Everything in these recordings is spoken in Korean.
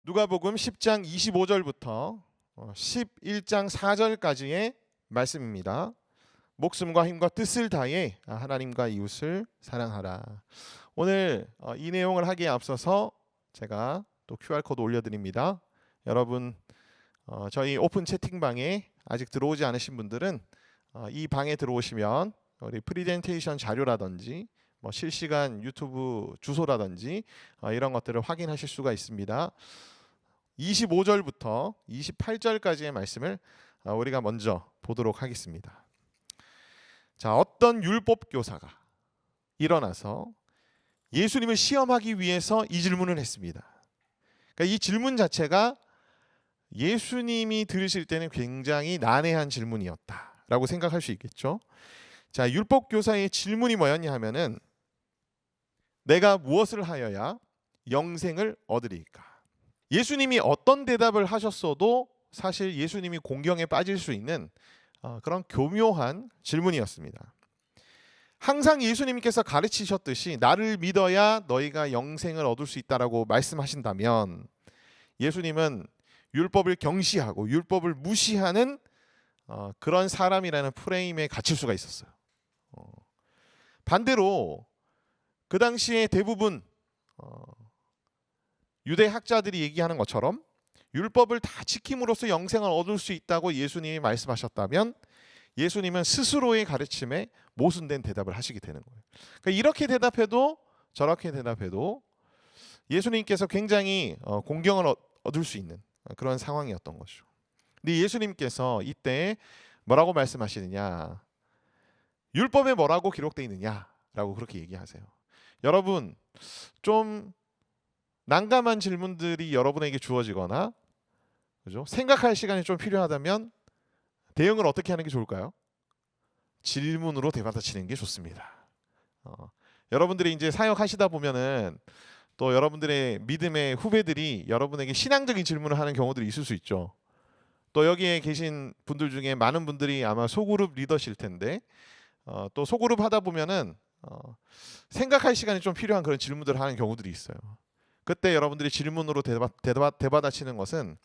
누가복음 10장 25절부터 11장 4절까지의 말씀입니다. 목숨과 힘과 뜻을 다해 하나님과 이웃을 사랑하라. 오늘 이 내용을 하기에 앞서서 제가 또 QR코드 올려드립니다. 여러분 저희 오픈 채팅방에 아직 들어오지 않으신 분들은 이 방에 들어오시면 우리 프리젠테이션 자료라든지 실시간 유튜브 주소라든지 이런 것들을 확인하실 수가 있습니다. 25절부터 28절까지의 말씀을 우리가 먼저 보도록 하겠습니다. 자, 어떤 율법 교사가 일어나서 예수님을 시험하기 위해서 이 질문을 했습니다. 그러니까 이 질문 자체가 예수님이 들으실 때는 굉장히 난해한 질문이었다라고 생각할 수 있겠죠. 자, 율법 교사의 질문이 뭐였냐 하면은 내가 무엇을 하여야 영생을 얻으리까? 예수님이 어떤 대답을 하셨어도 사실 예수님이 공경에 빠질 수 있는 그런 교묘한 질문이었습니다. 항상 예수님께서 가르치셨듯이 나를 믿어야 너희가 영생을 얻을 수 있다라고 말씀하신다면 예수님은 율법을 경시하고 율법을 무시하는 그런 사람이라는 프레임에 갇힐 수가 있었어요. 반대로 그 당시에 대부분 유대 학자들이 얘기하는 것처럼 율법을 다 지킴으로써 영생을 얻을 수 있다고 예수님이 말씀하셨다면 예수님은 스스로의 가르침에 모순된 대답을 하시게 되는 거예요. 그러니까 이렇게 대답해도 저렇게 대답해도 예수님께서 굉장히 공경을 얻을 수 있는 그런 상황이었던 거죠. 근데 예수님께서 이때 뭐라고 말씀하시느냐? 율법에 뭐라고 기록되어 있느냐라고 그렇게 얘기하세요. 여러분 좀 난감한 질문들이 여러분에게 주어지거나 그죠? 생각할 시간이 좀 필요하다면 대응을 어떻게 하는 게 좋을까요? 질문으로 대받아치는 게 좋습니다. 여러분들이 이제 사역하시다 보면은 또 여러분들의 믿음의 후배들이 여러분에게 신앙적인 질문을 하는 경우들이 있을 수 있죠. 또 여기에 계신 분들 중에 많은 분들이 아마 소그룹 리더실 텐데 또 소그룹 하다 보면은 생각할 시간이 좀 필요한 그런 질문들을 하는 경우들이 있어요. 그때 여러분들이 질문으로 대받아치는 것은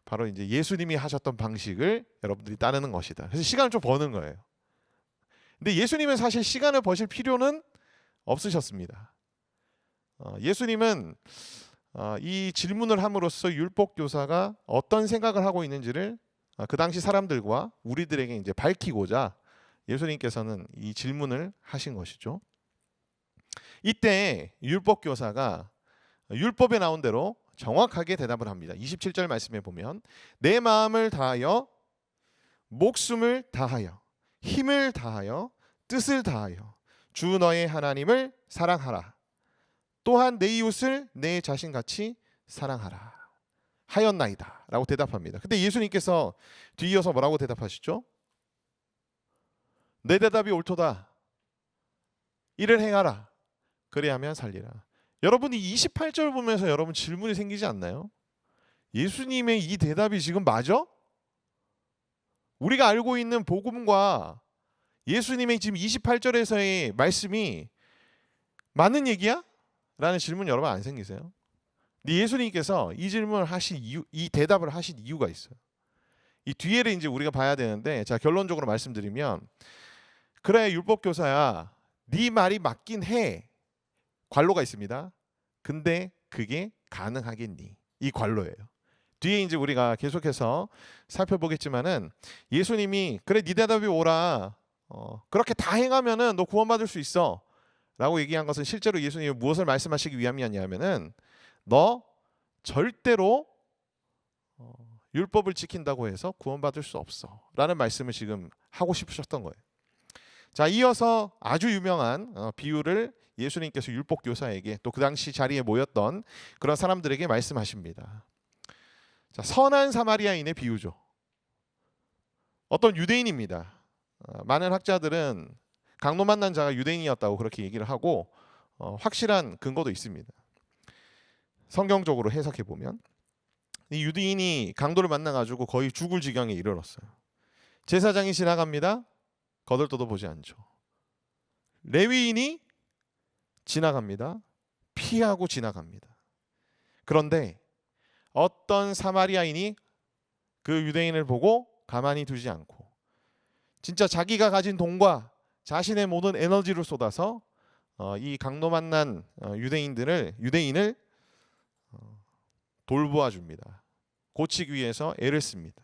바로 이제 예수님이 하셨던 방식을 여러분들이 따르는 것이다. 그래서 시간을 좀 버는 거예요. 근데 예수님은 사실 시간을 버실 필요는 없으셨습니다. 예수님은 이 질문을 함으로써 율법 교사가 어떤 생각을 하고 있는지를 그 당시 사람들과 우리들에게 이제 밝히고자 예수님께서는 이 질문을 하신 것이죠. 이때 율법 교사가 율법에 나온 대로 정확하게 대답을 합니다. 27절 말씀에 보면 내 마음을 다하여 목숨을 다하여 힘을 다하여 뜻을 다하여 주 너의 하나님을 사랑하라. 또한 내 이웃을 내 자신같이 사랑하라 하였나이다 라고 대답합니다. 근데 예수님께서 뒤이어서 뭐라고 대답하시죠? 내 대답이 옳도다. 이를 행하라. 그래야면 살리라. 여러분이 28절 보면서 여러분 질문이 생기지 않나요? 예수님의 이 대답이 지금 맞아? 우리가 알고 있는 복음과 예수님의 지금 28절에서의 말씀이 맞는 얘기야? 라는 질문 여러분 안 생기세요? 근데 예수님께서 이 질문을 하신 이유, 이 대답을 하신 이유가 있어요. 이 뒤에를 이제 우리가 봐야 되는데, 자 결론적으로 말씀드리면, 그래 율법 교사야, 네 말이 맞긴 해. 관로가 있습니다. 근데 그게 가능하겠니? 이 관로예요. 뒤에 이제 우리가 계속해서 살펴보겠지만은 예수님이 그래 네 대답이 옳아. 그렇게 다 행하면은 너 구원받을 수 있어. 라고 얘기한 것은 실제로 예수님이 무엇을 말씀하시기 위함이었냐면은 너 절대로 율법을 지킨다고 해서 구원받을 수 없어. 라는 말씀을 지금 하고 싶으셨던 거예요. 자, 이어서 아주 유명한 비유를 예수님께서 율법 교사에게 또 그 당시 자리에 모였던 그런 사람들에게 말씀하십니다. 자, 선한 사마리아인의 비유죠. 어떤 유대인입니다. 많은 학자들은 강도 만난 자가 유대인이었다고 그렇게 얘기를 하고 확실한 근거도 있습니다. 성경적으로 해석해 보면 이 유대인이 강도를 만나가지고 거의 죽을 지경에 이르렀어요. 제사장이 지나갑니다. 거들떠도 보지 않죠. 레위인이 지나갑니다. 피하고 지나갑니다. 그런데 어떤 사마리아인이 그 유대인을 보고 가만히 두지 않고 진짜 자기가 가진 돈과 자신의 모든 에너지를 쏟아서 이 강도 만난 유대인을 돌보아 줍니다. 고치기 위해서 애를 씁니다.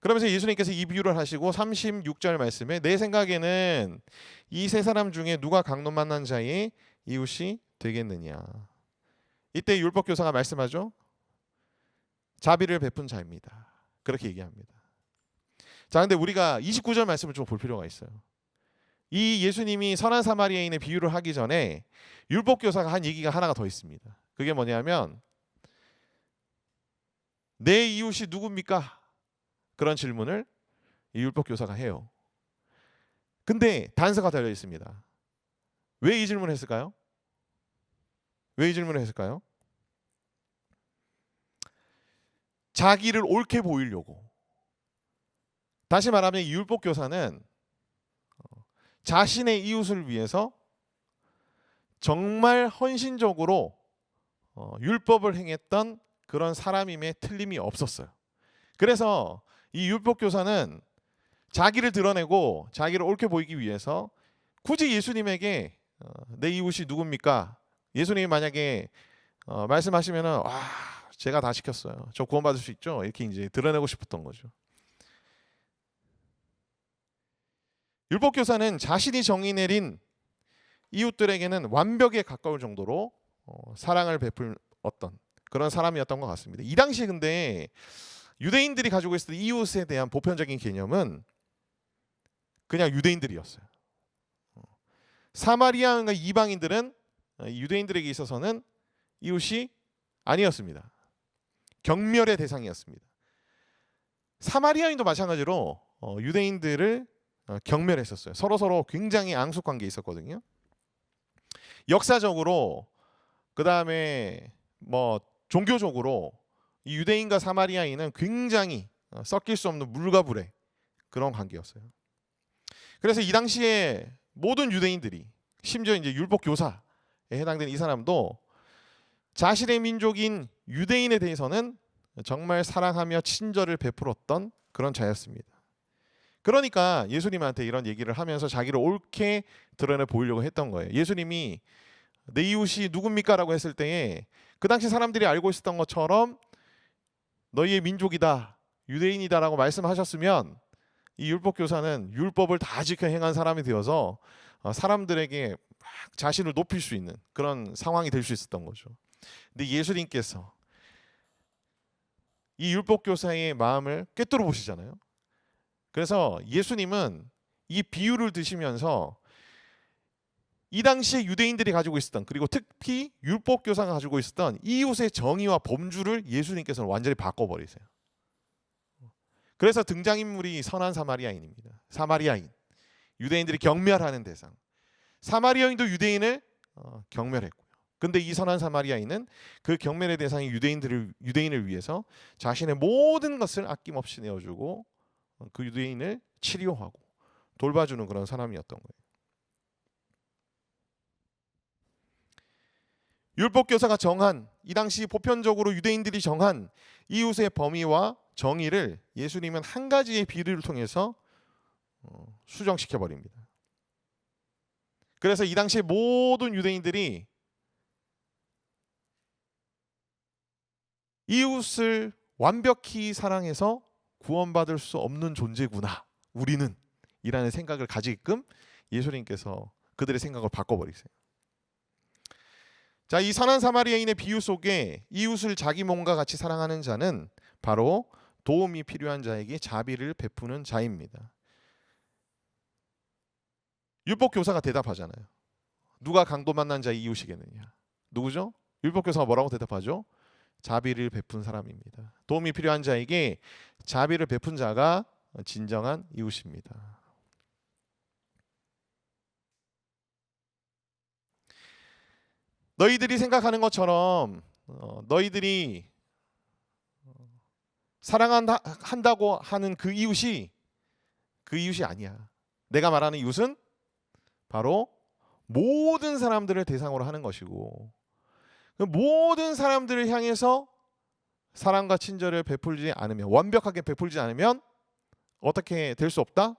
그러면서 예수님께서 이 비유를 하시고 36절 말씀에 내 생각에는 이 세 사람 중에 누가 강도 만난 자의 이웃이 되겠느냐. 이때 율법교사가 말씀하죠. 자비를 베푼 자입니다. 그렇게 얘기합니다. 자, 근데 우리가 29절 말씀을 좀 볼 필요가 있어요. 이 예수님이 선한 사마리아인의 비유를 하기 전에 율법교사가 한 얘기가 하나가 더 있습니다. 그게 뭐냐면 내 이웃이 누굽니까? 그런 질문을 이 율법교사가 해요. 근데 단서가 달려 있습니다. 왜 이 질문을 했을까요? 왜 이 질문을 했을까요? 자기를 옳게 보이려고. 다시 말하면 이 율법교사는 자신의 이웃을 위해서 정말 헌신적으로 율법을 행했던 그런 사람임에 틀림이 없었어요. 그래서 이 율법교사는 자기를 드러내고 자기를 옳게 보이기 위해서 굳이 예수님에게 내 이웃이 누굽니까? 예수님이 만약에 말씀하시면은 제가 다 시켰어요. 저 구원받을 수 있죠? 이렇게 이제 드러내고 싶었던 거죠. 율법교사는 자신이 정의 내린 이웃들에게는 완벽에 가까울 정도로 사랑을 베풀 어떤 그런 사람이었던 것 같습니다. 이 당시에 근데 유대인들이 가지고 있었던 이웃에 대한 보편적인 개념은 그냥 유대인들이었어요. 사마리아인과 이방인들은 유대인들에게 있어서는 이웃이 아니었습니다. 경멸의 대상이었습니다. 사마리아인도 마찬가지로 유대인들을 경멸했었어요. 서로 굉장히 앙숙 관계에 있었거든요. 역사적으로 그다음에 뭐 종교적으로 이 유대인과 사마리아인은 굉장히 섞일 수 없는 물과 불의 그런 관계였어요. 그래서 이 당시에 모든 유대인들이 심지어 이제 율법 교사에 해당되는 이 사람도 자신의 민족인 유대인에 대해서는 정말 사랑하며 친절을 베풀었던 그런 자였습니다. 그러니까 예수님한테 이런 얘기를 하면서 자기를 옳게 드러내 보이려고 했던 거예요. 예수님이 내 이웃이 누굽니까? 라고 했을 때에 그 당시 사람들이 알고 있었던 것처럼 너희의 민족이다, 유대인이다 라고 말씀하셨으면 이 율법교사는 율법을 다 지켜 행한 사람이 되어서 사람들에게 막 자신을 높일 수 있는 그런 상황이 될 수 있었던 거죠. 근데 예수님께서 이 율법교사의 마음을 꿰뚫어 보시잖아요. 그래서 예수님은 이 비유를 드시면서 이 당시에 유대인들이 가지고 있었던 그리고 특히 율법교사가 가지고 있었던 이웃의 정의와 범주를 예수님께서는 완전히 바꿔버리세요. 그래서 등장인물이 선한 사마리아인입니다. 사마리아인. 유대인들이 경멸하는 대상. 사마리아인도 유대인을 경멸했고요. 근데 이 선한 사마리아인은 그 경멸의 대상인 유대인을 위해서 자신의 모든 것을 아낌없이 내어주고 그 유대인을 치료하고 돌봐주는 그런 사람이었던 거예요. 율법교사가 정한 이 당시 보편적으로 유대인들이 정한 이웃의 범위와 정의를 예수님은 한 가지의 비유를 통해서 수정시켜 버립니다. 그래서 이 당시 모든 유대인들이 이웃을 완벽히 사랑해서 구원받을 수 없는 존재구나 우리는 이라는 생각을 가지게끔 예수님께서 그들의 생각을 바꿔버리세요. 자, 이 선한 사마리아인의 비유 속에 이웃을 자기 몸과 같이 사랑하는 자는 바로 도움이 필요한 자에게 자비를 베푸는 자입니다. 율법교사가 대답하잖아요. 누가 강도 만난 자의 이웃이겠느냐? 누구죠? 율법교사가 뭐라고 대답하죠? 자비를 베푼 사람입니다. 도움이 필요한 자에게 자비를 베푼 자가 진정한 이웃입니다. 너희들이 생각하는 것처럼 너희들이 사랑한다고 하는 그 이웃이 아니야. 내가 말하는 이웃은 바로 모든 사람들을 대상으로 하는 것이고 모든 사람들을 향해서 사랑과 친절을 베풀지 않으면, 완벽하게 베풀지 않으면 어떻게 될 수 없다?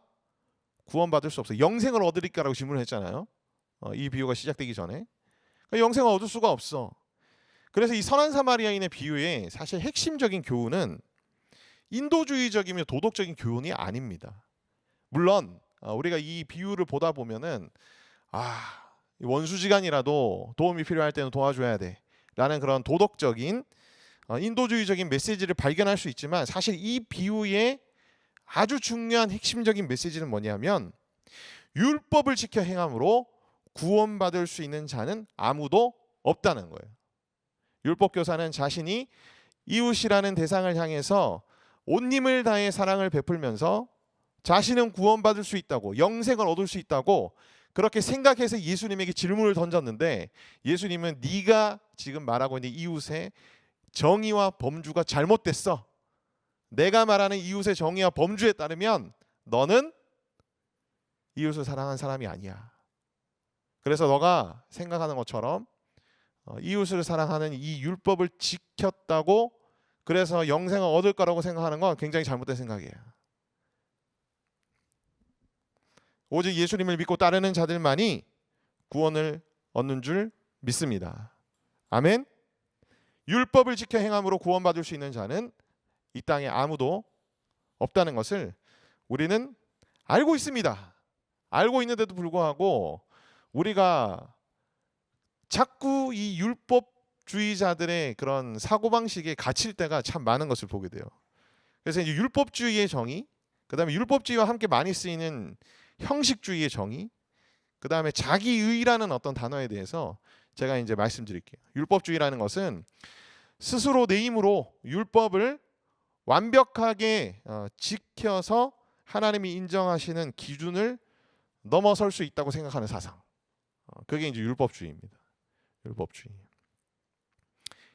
구원받을 수 없어. 영생을 얻으리까라고 질문을 했잖아요. 이 비유가 시작되기 전에. 그러니까 영생을 얻을 수가 없어. 그래서 이 선한 사마리아인의 비유의 사실 핵심적인 교훈은 인도주의적이며 도덕적인 교훈이 아닙니다. 물론 우리가 이 비유를 보다 보면은 원수지간이라도 도움이 필요할 때는 도와줘야 돼 라는 그런 도덕적인 인도주의적인 메시지를 발견할 수 있지만, 사실 이 비유의 아주 중요한 핵심적인 메시지는 뭐냐면, 율법을 지켜 행함으로 구원받을 수 있는 자는 아무도 없다는 거예요. 율법교사는 자신이 이웃이라는 대상을 향해서 온 힘을 다해 사랑을 베풀면서 자신은 구원받을 수 있다고, 영생을 얻을 수 있다고 그렇게 생각해서 예수님에게 질문을 던졌는데, 예수님은 네가 지금 말하고 있는 이웃의 정의와 범주가 잘못됐어. 내가 말하는 이웃의 정의와 범주에 따르면 너는 이웃을 사랑한 사람이 아니야. 그래서 너가 생각하는 것처럼 이웃을 사랑하는 이 율법을 지켰다고 그래서 영생을 얻을 거라고 생각하는 건 굉장히 잘못된 생각이에요. 오직 예수님을 믿고 따르는 자들만이 구원을 얻는 줄 믿습니다. 아멘. 율법을 지켜 행함으로 구원받을 수 있는 자는 이 땅에 아무도 없다는 것을 우리는 알고 있습니다. 알고 있는데도 불구하고 우리가 자꾸 이 율법주의자들의 그런 사고방식에 갇힐 때가 참 많은 것을 보게 돼요. 그래서 이제 율법주의의 정의, 그 다음에 율법주의와 함께 많이 쓰이는 형식주의의 정의, 그 다음에 자기의라는 어떤 단어에 대해서 제가 이제 말씀드릴게요. 율법주의라는 것은 스스로 내 힘으로 율법을 완벽하게 지켜서 하나님이 인정하시는 기준을 넘어설 수 있다고 생각하는 사상. 그게 이제 율법주의입니다. 율법주의.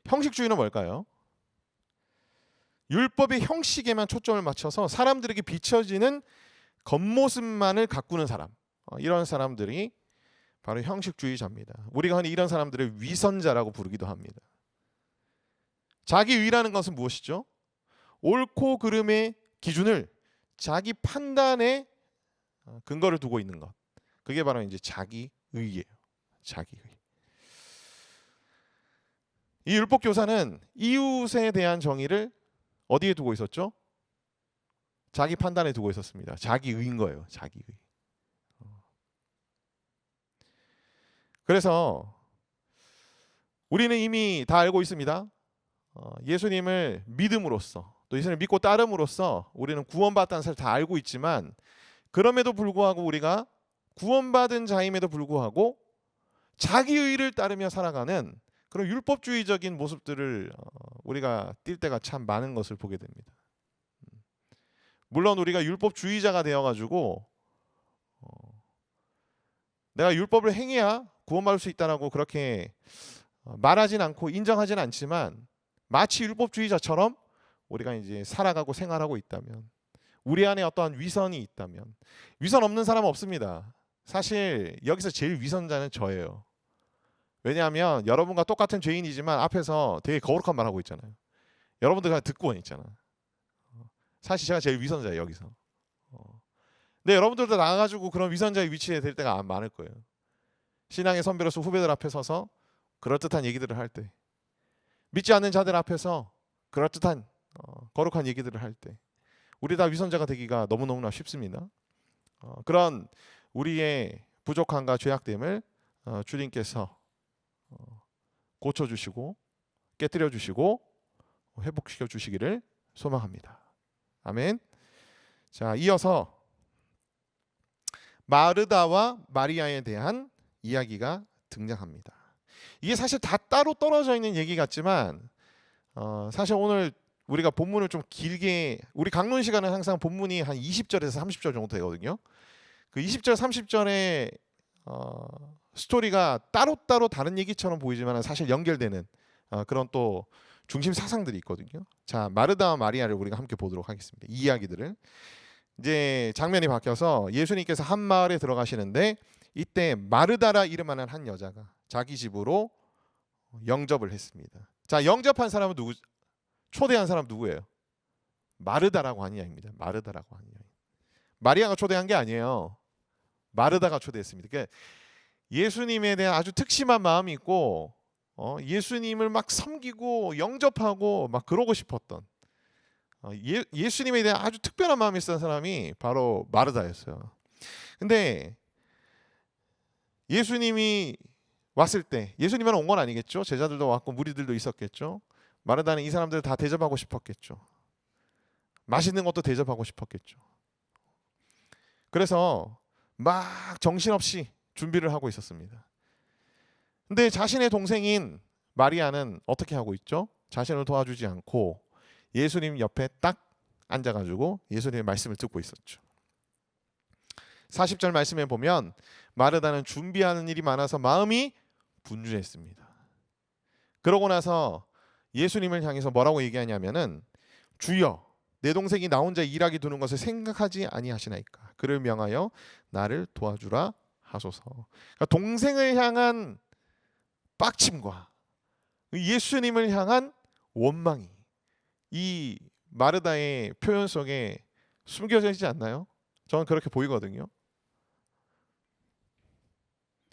형식주의는 뭘까요? 율법의 형식에만 초점을 맞춰서 사람들에게 비춰지는 겉모습만을 가꾸는 사람. 이런 사람들이 바로 형식주의자입니다. 우리가 흔히 이런 사람들을 위선자라고 부르기도 합니다. 자기의라는 것은 무엇이죠? 옳고 그름의 기준을 자기 판단에 근거를 두고 있는 것. 그게 바로 이제 자기의예요. 자기의. 이 율법교사는 이웃에 대한 정의를 어디에 두고 있었죠? 자기 판단에 두고 있었습니다. 자기의인 거예요. 자기의. 그래서 우리는 이미 다 알고 있습니다. 예수님을 믿음으로써, 또 예수님을 믿고 따름으로써 우리는 구원받았다는 사실을 다 알고 있지만, 그럼에도 불구하고 우리가 구원받은 자임에도 불구하고 자기의를 따르며 살아가는 그런 율법주의적인 모습들을 우리가 띌 때가 참 많은 것을 보게 됩니다. 물론 우리가 율법주의자가 되어가지고 내가 율법을 행해야 구원받을 수 있다라고 그렇게 말하진 않고 인정하진 않지만, 마치 율법주의자처럼 우리가 이제 살아가고 생활하고 있다면, 우리 안에 어떠한 위선이 있다면, 위선 없는 사람은 없습니다. 사실 여기서 제일 위선자는 저예요. 왜냐하면 여러분과 똑같은 죄인이지만 앞에서 되게 거룩한 말 하고 있잖아요. 여러분들 그냥 듣고는 있잖아. 사실 제가 제일 위선자예요, 여기서. 근데 여러분들도 나가가지고 그런 위선자의 위치에 될 때가 많을 거예요. 신앙의 선배로서 후배들 앞에 서서 그럴듯한 얘기들을 할 때, 믿지 않는 자들 앞에서 그럴듯한 거룩한 얘기들을 할 때, 우리 다 위선자가 되기가 너무너무나 쉽습니다. 그런 우리의 부족함과 죄악됨을 주님께서 고쳐주시고 깨뜨려 주시고 회복시켜 주시기를 소망합니다. 아멘. 자, 이어서 마르다와 마리아에 대한 이야기가 등장합니다. 이게 사실 다 따로 떨어져 있는 얘기 같지만 사실 오늘 우리가 본문을 좀 길게, 우리 강론 시간은 항상 본문이 한 20절에서 30절 정도 되거든요. 그 20절 30절의 스토리가 따로따로 다른 얘기처럼 보이지만 사실 연결되는 그런 또 중심 사상들이 있거든요. 자, 마르다와 마리아를 우리가 함께 보도록 하겠습니다. 이 이야기들을. 이제 장면이 바뀌어서 예수님께서 한 마을에 들어가시는데, 이때 마르다라 이름하는 한 여자가 자기 집으로 영접을 했습니다. 자, 영접한 사람은 누구? 초대한 사람 누구예요? 마르다라고 하는 여인입니다. 마르다라고 하는 여인. 마리아가 초대한 게 아니에요. 마르다가 초대했습니다. 그러니까 예수님에 대한 아주 특심한 마음이 있고 예수님을 막 섬기고 영접하고 막 그러고 싶었던 예수님에 대한 아주 특별한 마음이 있었던 사람이 바로 마르다였어요. 근데 예수님이 왔을 때 예수님만 온 건 아니겠죠. 제자들도 왔고 무리들도 있었겠죠. 마르다는 이 사람들을 다 대접하고 싶었겠죠. 맛있는 것도 대접하고 싶었겠죠. 그래서 막 정신없이 준비를 하고 있었습니다. 근데 자신의 동생인 마리아는 어떻게 하고 있죠? 자신을 도와주지 않고 예수님 옆에 딱 앉아가지고 예수님의 말씀을 듣고 있었죠. 40절 말씀에 보면 마르다는 준비하는 일이 많아서 마음이 분주했습니다. 그러고 나서 예수님을 향해서 뭐라고 얘기하냐면은 주여 내 동생이 나 혼자 일하게 두는 것을 생각하지 아니하시나이까. 그를 명하여 나를 도와주라 하소서. 그러니까 동생을 향한 빡침과 예수님을 향한 원망이 이 마르다의 표현 속에 숨겨져 있지 않나요? 저는 그렇게 보이거든요.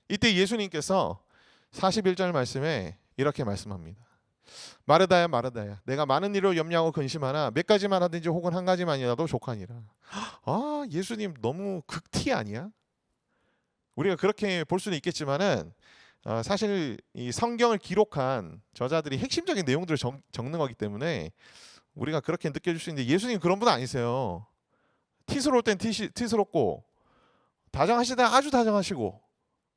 이때 예수님께서 41절 말씀에 이렇게 말씀합니다. 마르다야 마르다야 내가 많은 일을 염려하고 근심하나 몇 가지만 하든지 혹은 한 가지만이라도 족하니라. 아, 예수님 너무 극티 아니야? 우리가 그렇게 볼 수는 있겠지만은 사실 이 성경을 기록한 저자들이 핵심적인 내용들을 적는 거기 때문에 우리가 그렇게 느껴질 수 있는데 예수님 그런 분 아니세요. 티스러울 땐 티스럽고 다정하시다 아주 다정하시고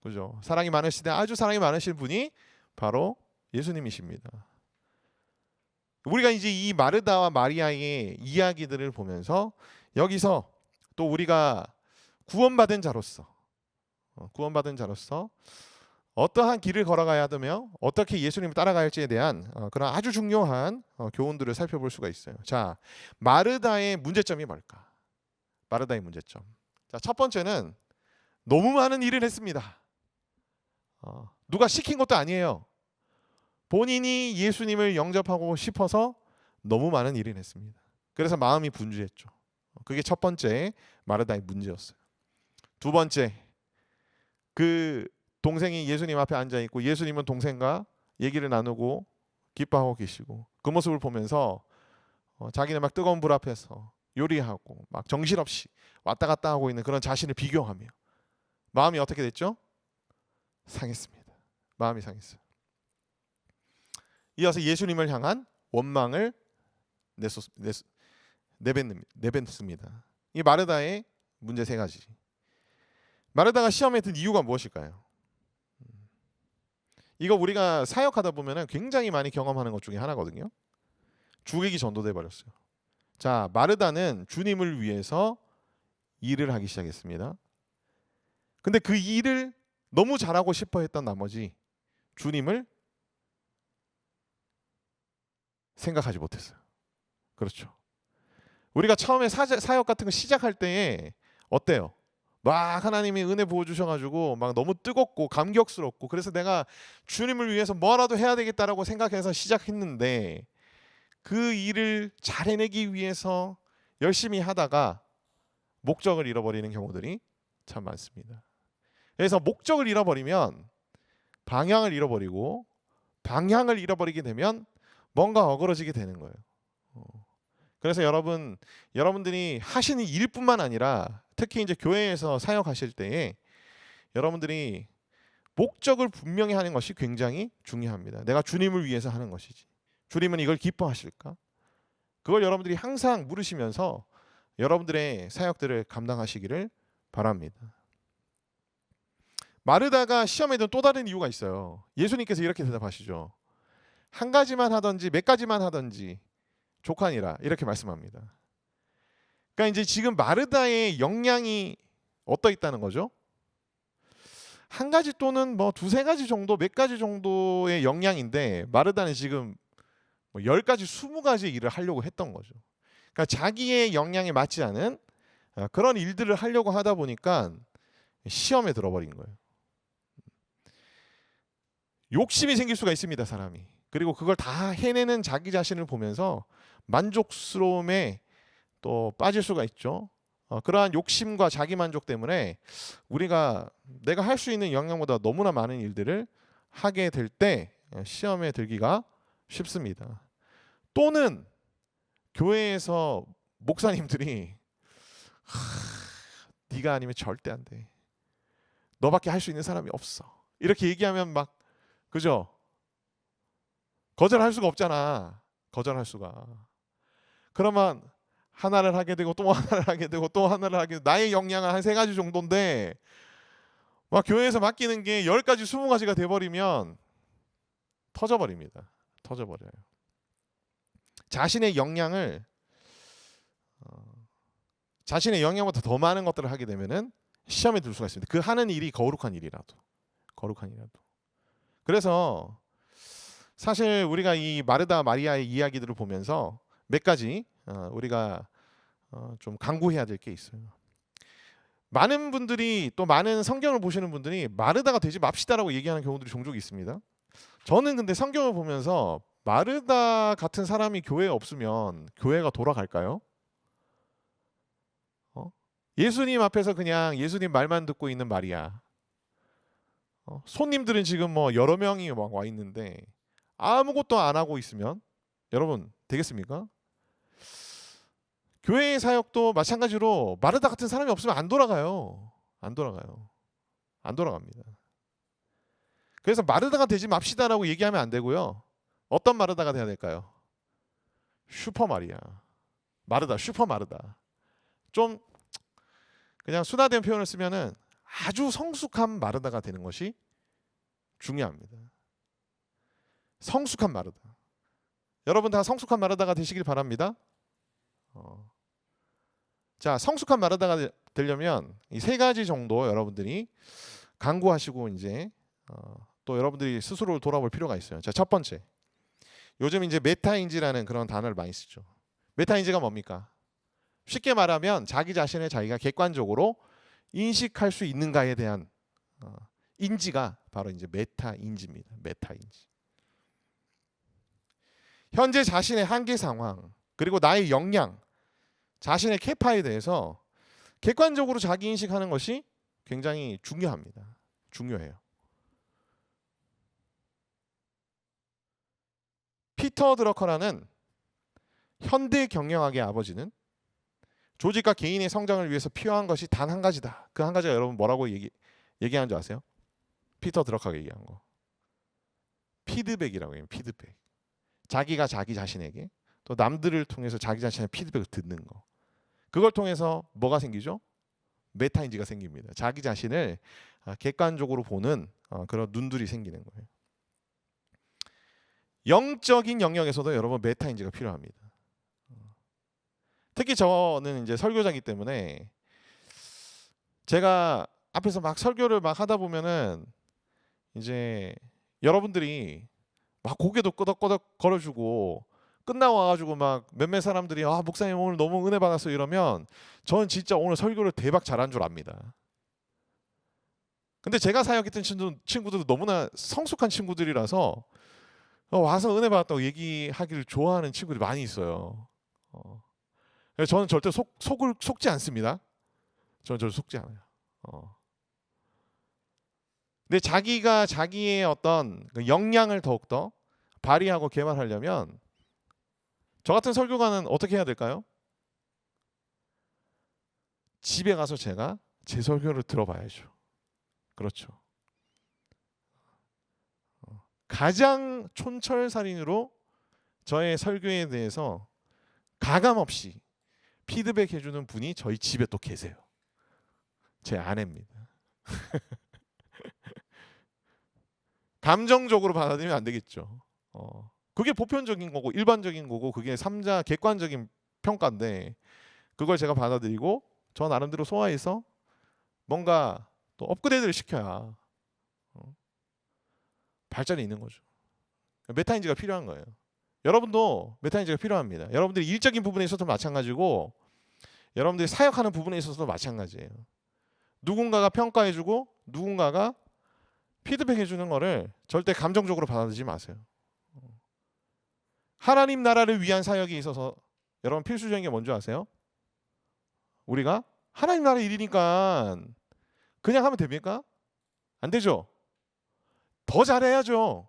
그죠? 사랑이 많으시다 아주 사랑이 많으신 분이 바로 예수님이십니다. 우리가 이제 이 마르다와 마리아의 이야기들을 보면서 여기서 또 우리가 구원받은 자로서 어떠한 길을 걸어가야 되며 어떻게 예수님을 따라가야 할지에 대한 그런 아주 중요한 교훈들을 살펴볼 수가 있어요. 자, 마르다의 문제점이 뭘까? 마르다의 문제점. 자, 첫 번째는 너무 많은 일을 했습니다. 누가 시킨 것도 아니에요. 본인이 예수님을 영접하고 싶어서 너무 많은 일을 했습니다. 그래서 마음이 분주했죠. 그게 첫 번째 마르다의 문제였어요. 두 번째, 그 동생이 예수님 앞에 앉아 있고 예수님은 동생과 얘기를 나누고 기뻐하고 계시고 그 모습을 보면서 자기는 막 뜨거운 불 앞에서 요리하고 막 정신없이 왔다 갔다 하고 있는 그런 자신을 비교하며 마음이 어떻게 됐죠? 상했습니다. 마음이 상했어요. 이어서 예수님을 향한 원망을 내뱉습니다. 이 마르다의 문제 세 가지. 마르다가 시험에 든 이유가 무엇일까요? 이거 우리가 사역하다 보면 굉장히 많이 경험하는 것 중에 하나거든요. 주객이 전도돼 버렸어요. 자, 마르다는 주님을 위해서 일을 하기 시작했습니다. 근데 그 일을 너무 잘하고 싶어 했던 나머지 주님을 생각하지 못했어요. 그렇죠. 우리가 처음에 사역 같은 거 시작할 때에 어때요? 막 하나님이 은혜 부어주셔가지고 막 너무 뜨겁고 감격스럽고 그래서 내가 주님을 위해서 뭐라도 해야 되겠다라고 생각해서 시작했는데 그 일을 잘 해내기 위해서 열심히 하다가 목적을 잃어버리는 경우들이 참 많습니다. 그래서 목적을 잃어버리면 방향을 잃어버리고 방향을 잃어버리게 되면 뭔가 어그러지게 되는 거예요. 그래서 여러분들이 하시는 일뿐만 아니라 특히 이제 교회에서 사역하실 때에 여러분들이 목적을 분명히 하는 것이 굉장히 중요합니다. 내가 주님을 위해서 하는 것이지. 주님은 이걸 기뻐하실까? 그걸 여러분들이 항상 물으시면서 여러분들의 사역들을 감당하시기를 바랍니다. 마르다가 시험에 든 또 다른 이유가 있어요. 예수님께서 이렇게 대답하시죠. 한 가지만 하든지 몇 가지만 하든지 족하니라 이렇게 말씀합니다. 그러니까 이제 지금 마르다의 역량이 어떠 있다는 거죠? 한 가지 또는 뭐 두세 가지 정도, 몇 가지 정도의 역량인데 마르다는 지금 뭐 10가지, 20가지 일을 하려고 했던 거죠. 그러니까 자기의 역량에 맞지 않은 그런 일들을 하려고 하다 보니까 시험에 들어버린 거예요. 욕심이 생길 수가 있습니다, 사람이. 그리고 그걸 다 해내는 자기 자신을 보면서 만족스러움에 또 빠질 수가 있죠. 그러한 욕심과 자기 만족 때문에 우리가 내가 할 수 있는 역량보다 너무나 많은 일들을 하게 될 때 시험에 들기가 쉽습니다. 또는 교회에서 목사님들이 네가 아니면 절대 안 돼. 너밖에 할 수 있는 사람이 없어. 이렇게 얘기하면 막 그죠? 거절할 수가 없잖아. 거절할 수가. 그러면 하나를 하게 되고 또 하나를 하게 되고 또 하나를 하게 되고 나의 역량은 한 3가지 정도인데 막 교회에서 맡기는 게 10가지 20가지가 돼버리면 터져버립니다. 터져버려요. 자신의 역량을 자신의 역량보다 더 많은 것들을 하게 되면은 시험에 들 수가 있습니다. 그 하는 일이 거룩한 일이라도. 그래서 사실 우리가 이 마르다 마리아의 이야기들을 보면서 몇 가지 우리가 좀 강구해야 될 게 있어요. 많은 분들이 또 많은 성경을 보시는 분들이 마르다가 되지 맙시다라고 얘기하는 경우들이 종종 있습니다. 저는 근데 성경을 보면서 마르다 같은 사람이 교회에 없으면 교회가 돌아갈까요? 예수님 앞에서 그냥 예수님 말만 듣고 있는 마리아. 손님들은 지금 뭐 여러 명이 막 와 있는데 아무것도 안 하고 있으면 여러분 되겠습니까? 교회의 사역도 마찬가지로 마르다 같은 사람이 없으면 안 돌아가요. 안 돌아갑니다. 그래서 마르다가 되지 맙시다라고 얘기하면 안 되고요. 어떤 마르다가 돼야 될까요? 슈퍼 마리아. 마르다, 슈퍼 마르다. 좀 그냥 순화된 표현을 쓰면은 아주 성숙한 마르다가 되는 것이 중요합니다. 성숙한 마르다. 여러분 다 성숙한 마르다가 되시길 바랍니다. 자, 성숙한 마르다가 되려면 이 3가지 정도 여러분들이 강구하시고 이제 또 여러분들이 스스로를 돌아볼 필요가 있어요. 자, 첫 번째. 요즘 이제 메타인지라는 그런 단어를 많이 쓰죠. 메타인지가 뭡니까? 쉽게 말하면 자기 자신을 자기가 객관적으로 인식할 수 있는가에 대한 인지가 바로 이제 메타인지입니다. 메타인지. 현재 자신의 한계 상황 그리고 나의 역량, 자신의 캐파에 대해서 객관적으로 자기 인식하는 것이 굉장히 중요합니다. 중요해요. 피터 드러커라는 현대 경영학의 아버지는 조직과 개인의 성장을 위해서 필요한 것이 단 한 가지다. 그 한 가지가 여러분 뭐라고 얘기하는 줄 아세요? 피터 드러커가 얘기한 거. 피드백이라고 해요. 피드백. 자기가 자기 자신에게 또 남들을 통해서 자기 자신의 피드백을 듣는 거. 그걸 통해서 뭐가 생기죠? 메타인지가 생깁니다. 자기 자신을 객관적으로 보는 그런 눈들이 생기는 거예요. 영적인 영역에서도 여러분 메타인지가 필요합니다. 특히 저는 이제 설교자이기 때문에 제가 앞에서 막 설교를 막 하다 보면은 이제 여러분들이 막 고개도 끄덕끄덕 걸어주고 끝나고 와가지고 막 몇몇 사람들이 목사님 오늘 너무 은혜 받았어 이러면 저는 진짜 오늘 설교를 대박 잘한 줄 압니다. 근데 제가 사역했던 친구들도 너무나 성숙한 친구들이라서 와서 은혜 받았다고 얘기하기를 좋아하는 친구들이 많이 있어요. 저는 절대 속지 않습니다. 저는 절대 속지 않아요. 근데 자기가 자기의 어떤 역량을 더욱더 발휘하고 개발하려면 저 같은 설교가는 어떻게 해야 될까요? 집에 가서 제가 제 설교를 들어봐야죠. 그렇죠. 가장 촌철살인으로 저의 설교에 대해서 가감없이 피드백 해주는 분이 저희 집에 또 계세요. 제 아내입니다. 감정적으로 받아들이면 안 되겠죠. 그게 보편적인 거고 일반적인 거고 그게 3자 객관적인 평가인데 그걸 제가 받아들이고 저 나름대로 소화해서 뭔가 또 업그레이드를 시켜야 발전이 있는 거죠. 메타인지가 필요한 거예요. 여러분도 메타인지가 필요합니다. 여러분들이 일적인 부분에 있어서도 마찬가지고 여러분들이 사역하는 부분에 있어서도 마찬가지예요. 누군가가 평가해주고 누군가가 피드백 해주는 거를 절대 감정적으로 받아들이지 마세요. 하나님 나라를 위한 사역에 있어서 여러분 필수적인 게 뭔지 아세요? 우리가 하나님 나라 일이니까 그냥 하면 됩니까? 안 되죠. 더 잘해야죠.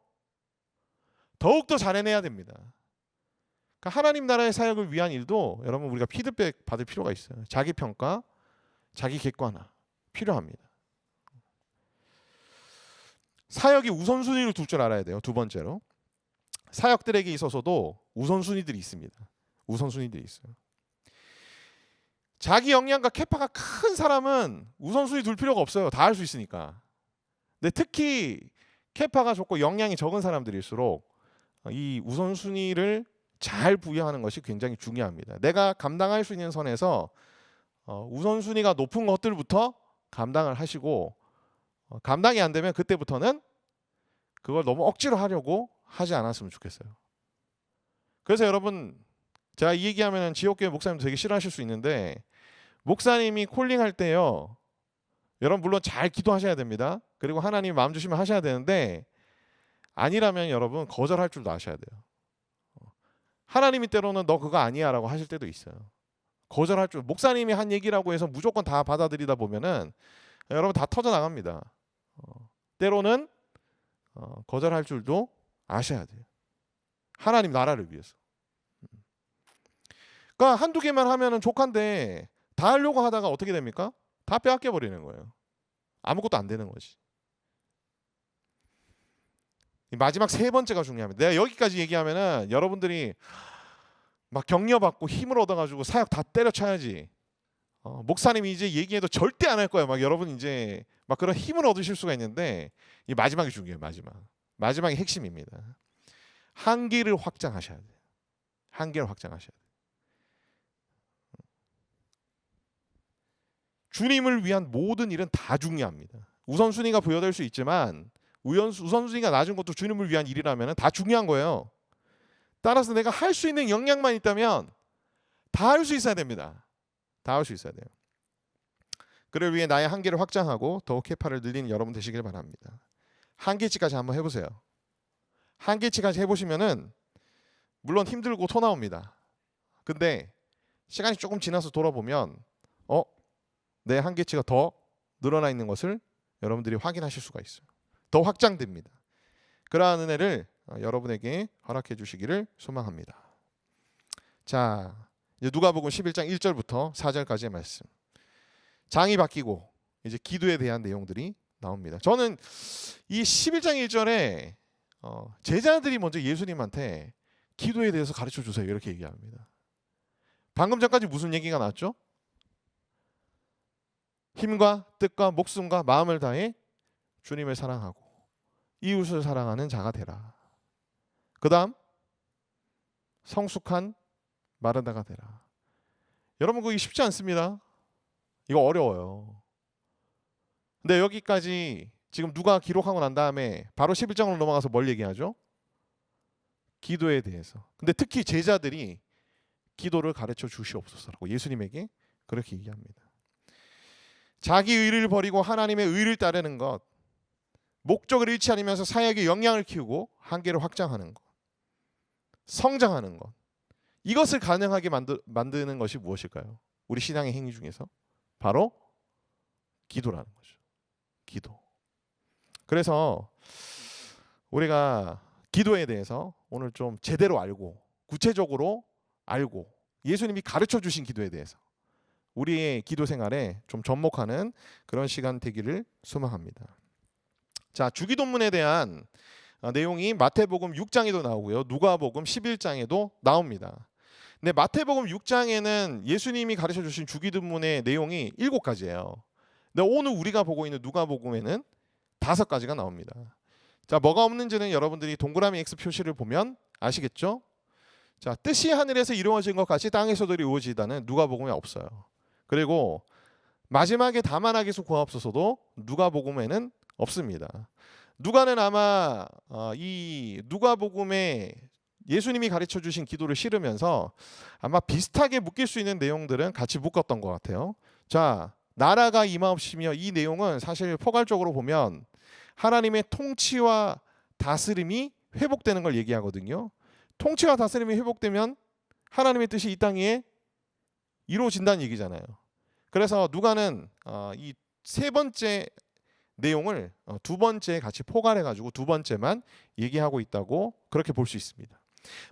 더욱더 잘해내야 됩니다. 그러니까 하나님 나라의 사역을 위한 일도 여러분 우리가 피드백 받을 필요가 있어요. 자기 평가, 자기 객관화 필요합니다. 사역이 우선순위를 둘 줄 알아야 돼요. 두 번째로 사역들에게 있어서도 우선순위들이 있습니다. 우선순위들이 있어요. 자기 역량과 캐파가 큰 사람은 우선순위 둘 필요가 없어요. 다 할 수 있으니까. 근데 특히 캐파가 적고 역량이 적은 사람들일수록 이 우선순위를 잘 부여하는 것이 굉장히 중요합니다. 내가 감당할 수 있는 선에서 우선순위가 높은 것들부터 감당을 하시고 감당이 안 되면 그때부터는 그걸 너무 억지로 하려고 하지 않았으면 좋겠어요. 그래서 여러분 제가 이 얘기하면 지역교회 목사님도 되게 싫어하실 수 있는데 목사님이 콜링할 때요. 여러분 물론 잘 기도하셔야 됩니다. 그리고 하나님 마음 주시면 하셔야 되는데 아니라면 여러분 거절할 줄도 아셔야 돼요. 하나님이 때로는 너 그거 아니야 라고 하실 때도 있어요. 거절할 줄 목사님이 한 얘기라고 해서 무조건 다 받아들이다 보면은 여러분 다 터져나갑니다. 때로는 거절할 줄도 아셔야 돼요. 하나님 나라를 위해서. 그러니까 한두 개만 하면은 족한데 다 하려고 하다가 어떻게 됩니까? 다 빼앗겨 버리는 거예요. 아무것도 안 되는 거지. 마지막 세 번째가 중요합니다. 내가 여기까지 얘기하면은 여러분들이 막 격려받고 힘을 얻어가지고 사역 다 때려쳐야지. 목사님이 이제 얘기해도 절대 안 할 거예요. 막 여러분 이제 막 그런 힘을 얻으실 수가 있는데 이 마지막이 중요해요. 마지막이 핵심입니다. 한계를 확장하셔야 돼요. 한계를 확장하셔야 돼요. 주님을 위한 모든 일은 다 중요합니다. 우선순위가 부여될 수 있지만 우선순위가 낮은 것도 주님을 위한 일이라면 다 중요한 거예요. 따라서 내가 할 수 있는 역량만 있다면 다 할 수 있어야 됩니다. 다 할 수 있어야 돼요. 그를 위해 나의 한계를 확장하고 더욱 캐파를 늘리는 여러분 되시길 바랍니다. 한계치까지 한번 해보세요. 한계치까지 해보시면은 물론 힘들고 토 나옵니다. 근데 시간이 조금 지나서 돌아보면 내 한계치가 더 늘어나 있는 것을 여러분들이 확인하실 수가 있어요. 더 확장됩니다. 그러한 은혜를 여러분에게 허락해 주시기를 소망합니다. 자, 이제 누가복음 11장 1절부터 4절까지의 말씀. 장이 바뀌고 이제 기도에 대한 내용들이 나옵니다. 저는 이 11장 1절에 제자들이 먼저 예수님한테 기도에 대해서 가르쳐 주세요. 이렇게 얘기합니다. 방금 전까지 무슨 얘기가 나왔죠? 힘과 뜻과 목숨과 마음을 다해 주님을 사랑하고 이웃을 사랑하는 자가 되라. 그 다음 성숙한 마르다가 되라. 여러분 그거 쉽지 않습니다. 이거 어려워요. 근데 여기까지 지금 누가 기록하고 난 다음에 바로 11장으로 넘어가서 뭘 얘기하죠? 기도에 대해서. 근데 특히 제자들이 기도를 가르쳐 주시옵소서라고 예수님에게 그렇게 얘기합니다. 자기 의를 버리고 하나님의 의를 따르는 것, 목적을 잃지 않으면서 사역의 역량을 키우고 한계를 확장하는 것, 성장하는 것, 이것을 가능하게 만드는 것이 무엇일까요? 우리 신앙의 행위 중에서 바로 기도라는 거죠. 기도. 그래서 우리가 기도에 대해서 오늘 좀 제대로 알고 구체적으로 알고 예수님이 가르쳐 주신 기도에 대해서 우리의 기도 생활에 좀 접목하는 그런 시간 되기를 소망합니다. 자, 주기도문에 대한 내용이 마태복음 6장에도 나오고요. 누가복음 11장에도 나옵니다. 근데 마태복음 6장에는 예수님이 가르쳐 주신 주기도문의 내용이 7가지예요. 근데 오늘 우리가 보고 있는 누가복음에는 5가지가 나옵니다. 자, 뭐가 없는지는 여러분들이 동그라미 X 표시를 보면 아시겠죠? 자, 뜻이 하늘에서 이루어진 것 같이 땅에서도 이루어지다는 누가복음에 없어요. 그리고 마지막에 다만 하기서 구하옵소서도 누가복음에는 없습니다. 누가는 아마 이 누가복음에 예수님이 가르쳐 주신 기도를 실으면서 아마 비슷하게 묶일 수 있는 내용들은 같이 묶었던 것 같아요. 자, 나라가 임하옵시며 이 내용은 사실 포괄적으로 보면 하나님의 통치와 다스림이 회복되는 걸 얘기하거든요. 통치와 다스림이 회복되면 하나님의 뜻이 이 땅 위에 이루어진다는 얘기잖아요. 그래서 누가는 이 세 번째 내용을 두 번째 같이 포괄해가지고 두 번째만 얘기하고 있다고 그렇게 볼 수 있습니다.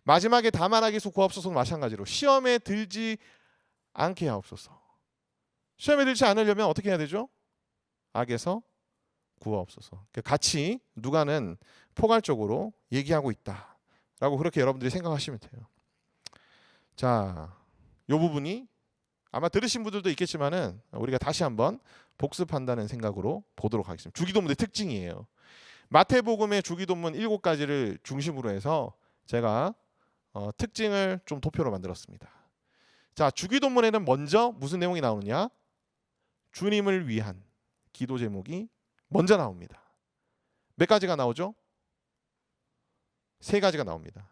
마지막에 다만 악에서 구하옵소서는 마찬가지로 시험에 들지 않게 하옵소서. 시험에 들지 않으려면 어떻게 해야 되죠? 악에서 구하옵소서. 같이 누가는 포괄적으로 얘기하고 있다라고 그렇게 여러분들이 생각하시면 돼요. 자, 이 부분이 아마 들으신 분들도 있겠지만은 우리가 다시 한번 복습한다는 생각으로 보도록 하겠습니다. 주기도문의 특징이에요. 마태복음의 주기도문 7가지를 중심으로 해서 제가 특징을 좀 도표로 만들었습니다. 자, 주기도문에는 먼저 무슨 내용이 나오느냐? 주님을 위한 기도 제목이 먼저 나옵니다. 몇 가지가 나오죠? 3가지가 나옵니다.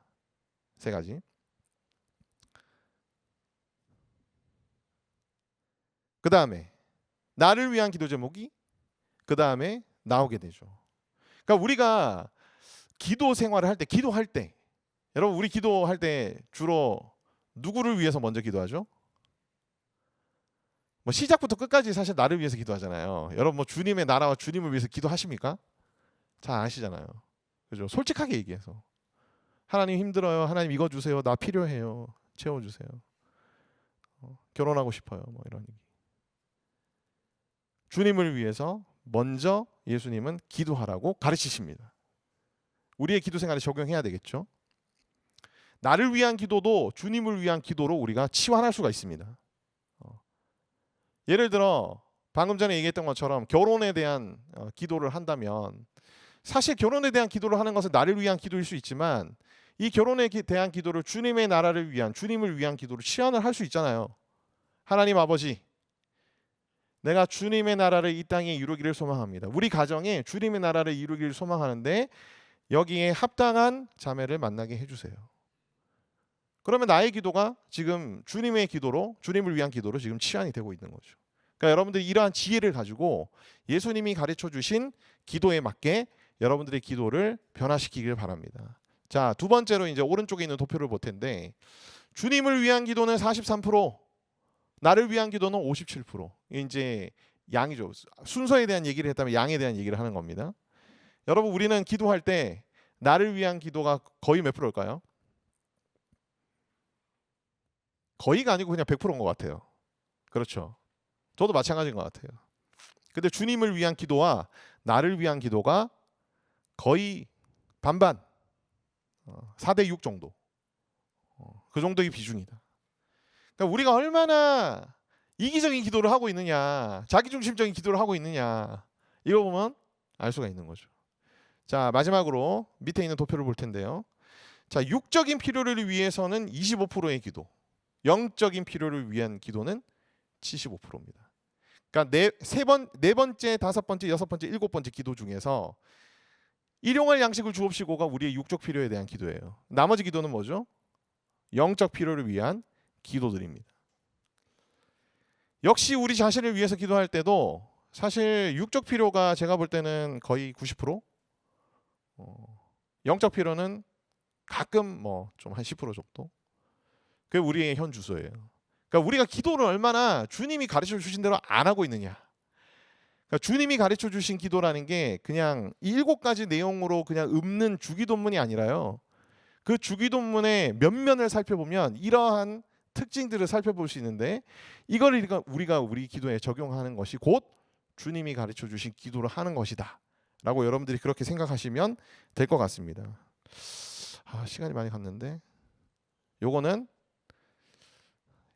3가지. 그 다음에 나를 위한 기도 제목이 그 다음에 나오게 되죠. 그러니까 우리가 기도 생활을 할 때, 기도할 때, 여러분 우리 기도할 때 주로 누구를 위해서 먼저 기도하죠? 뭐 시작부터 끝까지 사실 나를 위해서 기도하잖아요. 여러분 뭐 주님의 나라와 주님을 위해서 기도하십니까? 잘 아시잖아요. 그죠? 솔직하게 얘기해서 하나님 힘들어요. 하나님 이거 주세요. 나 필요해요. 채워주세요. 결혼하고 싶어요. 뭐 이런 얘기. 주님을 위해서 먼저 예수님은 기도하라고 가르치십니다. 우리의 기도 생활에 적용해야 되겠죠. 나를 위한 기도도 주님을 위한 기도로 우리가 치환할 수가 있습니다. 예를 들어 방금 전에 얘기했던 것처럼 결혼에 대한 기도를 한다면 사실 결혼에 대한 기도를 하는 것은 나를 위한 기도일 수 있지만 이 결혼에 대한 기도를 주님의 나라를 위한 주님을 위한 기도로 치환을 할 수 있잖아요. 하나님 아버지, 내가 주님의 나라를 이 땅에 이루기를 소망합니다. 우리 가정에 주님의 나라를 이루기를 소망하는데 여기에 합당한 자매를 만나게 해주세요. 그러면 나의 기도가 지금 주님의 기도로, 주님을 위한 기도로 지금 치환이 되고 있는 거죠. 그러니까 여러분들이 이러한 지혜를 가지고 예수님이 가르쳐 주신 기도에 맞게 여러분들의 기도를 변화시키길 바랍니다. 자, 두 번째로 이제 오른쪽에 있는 도표를 볼 텐데 주님을 위한 기도는 43%, 나를 위한 기도는 57%. 이제 양이죠. 순서에 대한 얘기를 했다면 양에 대한 얘기를 하는 겁니다. 여러분 우리는 기도할 때 나를 위한 기도가 거의 몇 프로일까요? 거의가 아니고 그냥 100%인 것 같아요. 그렇죠. 저도 마찬가지인 것 같아요. 근데 주님을 위한 기도와 나를 위한 기도가 거의 반반, 4대 6 정도. 그 정도의 비중이다. 그러니까 우리가 얼마나 이기적인 기도를 하고 있느냐, 자기중심적인 기도를 하고 있느냐, 이거 보면 알 수가 있는 거죠. 자, 마지막으로 밑에 있는 도표를 볼 텐데요. 자, 육적인 필요를 위해서는 25%의 기도, 영적인 필요를 위한 기도는 75%입니다. 그러니까 네 번째, 다섯 번째, 여섯 번째, 일곱 번째 기도 중에서 일용할 양식을 주옵시고가 우리의 육적 필요에 대한 기도예요. 나머지 기도는 뭐죠? 영적 필요를 위한 기도들입니다. 역시 우리 자신을 위해서 기도할 때도 사실 육적 필요가 제가 볼 때는 거의 90%, 영적 필요는 가끔 뭐 좀 한 10% 정도. 그게 우리의 현 주소예요. 그러니까 우리가 기도를 얼마나 주님이 가르쳐 주신 대로 안 하고 있느냐. 그러니까 주님이 가르쳐 주신 기도라는 게 그냥 7가지 내용으로 그냥 읊는 주기도문이 아니라요. 그 주기도문의 면면을 살펴보면 이러한 특징들을 살펴볼 수 있는데 이걸 우리가 우리 기도에 적용하는 것이 곧 주님이 가르쳐 주신 기도를 하는 것이다 라고 여러분들이 그렇게 생각하시면 될 것 같습니다. 시간이 많이 갔는데 요거는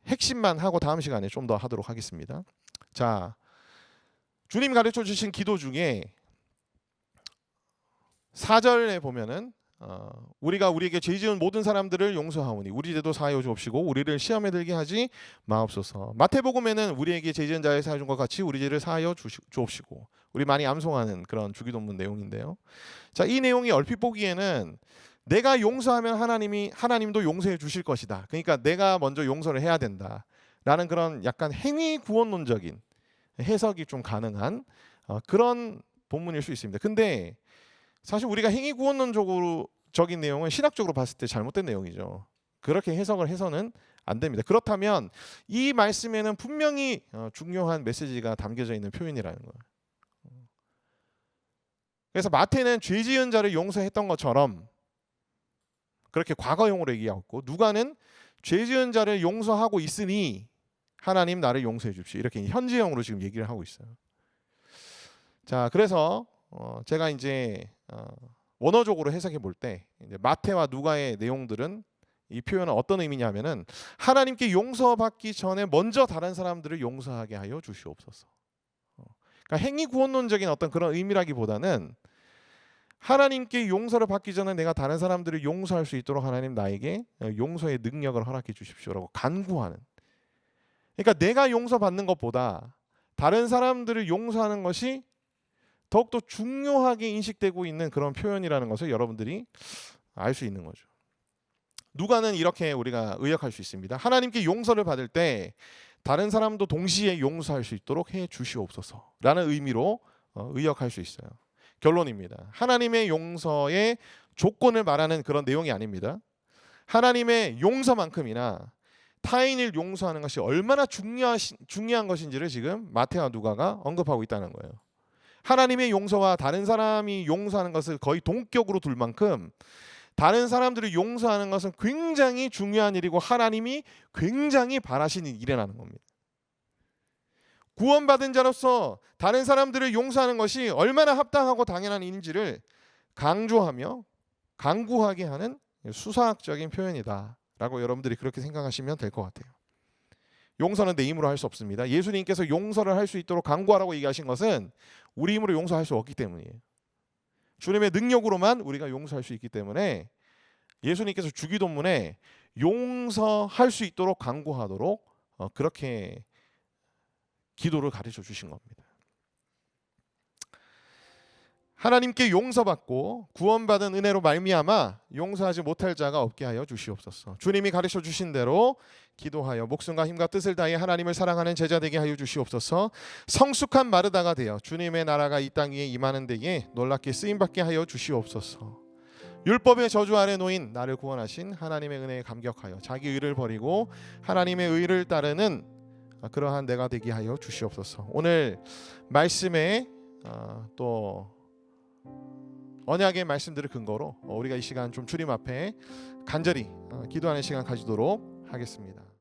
핵심만 하고 다음 시간에 좀 더 하도록 하겠습니다. 자, 주님 가르쳐 주신 기도 중에 4절에 보면은 우리가 우리에게 죄 지은 모든 사람들을 용서하오니 우리 죄도 사하여 주옵시고 우리를 시험에 들게 하지 마옵소서. 마태복음에는 우리에게 죄 지은 자의 사하여 준 것 같이 우리 죄를 사하여 주옵시고, 우리 많이 암송하는 그런 주기도문 내용인데요. 자, 이 내용이 얼핏 보기에는 내가 용서하면 하나님도 용서해 주실 것이다. 그러니까 내가 먼저 용서를 해야 된다라는 그런 약간 행위 구원론적인 해석이 좀 가능한 그런 본문일 수 있습니다. 근데 사실 우리가 행위 구원론적인 내용은 신학적으로 봤을 때 잘못된 내용이죠. 그렇게 해석을 해서는 안 됩니다. 그렇다면 이 말씀에는 분명히 중요한 메시지가 담겨져 있는 표현이라는 거예요. 그래서 마태는 죄 지은 자를 용서했던 것처럼 그렇게 과거형으로 얘기하고, 누가는 죄 지은 자를 용서하고 있으니 하나님 나를 용서해 줍시오, 이렇게 현재형으로 지금 얘기를 하고 있어요. 자, 그래서 제가 이제 원어적으로 해석해 볼 때 마태와 누가의 내용들은, 이 표현은 어떤 의미냐면은 하나님께 용서받기 전에 먼저 다른 사람들을 용서하게 하여 주시옵소서. 그러니까 행위 구원론적인 어떤 그런 의미라기보다는 하나님께 용서를 받기 전에 내가 다른 사람들을 용서할 수 있도록 하나님 나에게 용서의 능력을 허락해 주십시오라고 간구하는. 그러니까 내가 용서받는 것보다 다른 사람들을 용서하는 것이 더욱더 중요하게 인식되고 있는 그런 표현이라는 것을 여러분들이 알 수 있는 거죠. 누가는 이렇게 우리가 의역할 수 있습니다. 하나님께 용서를 받을 때 다른 사람도 동시에 용서할 수 있도록 해 주시옵소서라는 의미로 의역할 수 있어요. 결론입니다. 하나님의 용서의 조건을 말하는 그런 내용이 아닙니다. 하나님의 용서만큼이나 타인을 용서하는 것이 얼마나 중요한 것인지를 지금 마태와 누가가 언급하고 있다는 거예요. 하나님의 용서와 다른 사람이 용서하는 것을 거의 동격으로 둘 만큼 다른 사람들을 용서하는 것은 굉장히 중요한 일이고 하나님이 굉장히 바라시는 일이라는 겁니다. 구원받은 자로서 다른 사람들을 용서하는 것이 얼마나 합당하고 당연한 일인지를 강조하며 강구하게 하는 수사학적인 표현이다라고 여러분들이 그렇게 생각하시면 될 것 같아요. 용서는 내 힘으로 할 수 없습니다. 예수님께서 용서를 할 수 있도록 강구하라고 얘기하신 것은 우리 힘으로 용서할 수 없기 때문이에요. 주님의 능력으로만 우리가 용서할 수 있기 때문에 예수님께서 주기도문에 용서할 수 있도록 강구하도록 그렇게 기도를 가르쳐 주신 겁니다. 하나님께 용서받고 구원받은 은혜로 말미암아 용서하지 못할 자가 없게 하여 주시옵소서. 주님이 가르쳐 주신 대로 기도하여 목숨과 힘과 뜻을 다해 하나님을 사랑하는 제자 되게 하여 주시옵소서. 성숙한 마르다가 되어 주님의 나라가 이 땅 위에 임하는 데에 놀랍게 쓰임받게 하여 주시옵소서. 율법의 저주 아래 놓인 나를 구원하신 하나님의 은혜에 감격하여 자기 의를 버리고 하나님의 의를 따르는 그러한 내가 되게 하여 주시옵소서. 오늘 말씀에 또 언약의 말씀들을 근거로 우리가 이 시간 좀 주님 앞에 간절히 기도하는 시간 가지도록 하겠습니다.